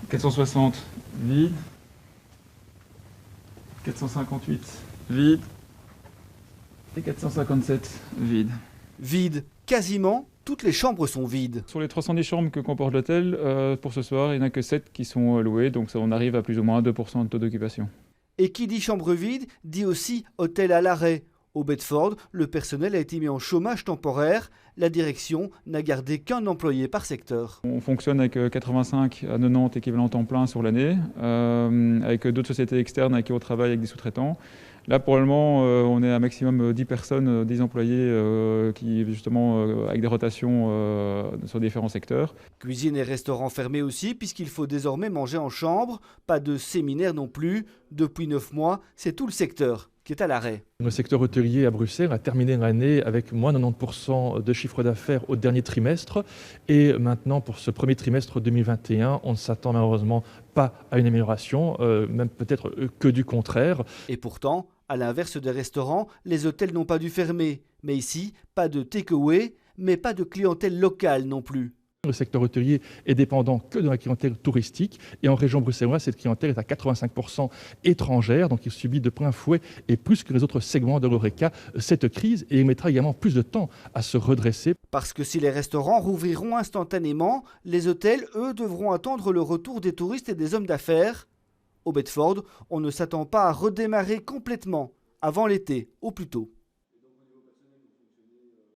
460, vide. 458, vide. Et 457, vide. Vide, quasiment toutes les chambres sont vides. Sur les 310 chambres que comporte l'hôtel, pour ce soir, il n'y en a que 7 qui sont louées, donc on arrive à plus ou moins 2% de taux d'occupation. Et qui dit chambre vide, dit aussi hôtel à l'arrêt. Au Bedford, le personnel a été mis en chômage temporaire. La direction n'a gardé qu'un employé par secteur. On fonctionne avec 85 à 90 équivalents temps plein sur l'année, avec d'autres sociétés externes avec qui on travaille avec des sous-traitants. Là, pour le moment, on est à maximum 10 personnes, 10 employés qui, justement, avec des rotations sur différents secteurs. Cuisine et restaurant fermés aussi, puisqu'il faut désormais manger en chambre. Pas de séminaire non plus. Depuis 9 mois, c'est tout le secteur qui est à l'arrêt. Le secteur hôtelier à Bruxelles a terminé l'année avec moins de 90% de chiffre d'affaires au dernier trimestre. Et maintenant, pour ce premier trimestre 2021, on ne s'attend malheureusement pas à une amélioration, même peut-être que du contraire. Et pourtant, à l'inverse des restaurants, les hôtels n'ont pas dû fermer. Mais ici, pas de take-away, mais pas de clientèle locale non plus. Le secteur hôtelier est dépendant que de la clientèle touristique et en région bruxelloise, cette clientèle est à 85% étrangère, donc il subit de plein fouet et plus que les autres segments de l'Horeca cette crise et il mettra également plus de temps à se redresser. Parce que si les restaurants rouvriront instantanément, les hôtels, eux, devront attendre le retour des touristes et des hommes d'affaires. Au Bedford, on ne s'attend pas à redémarrer complètement avant l'été, au plus tôt.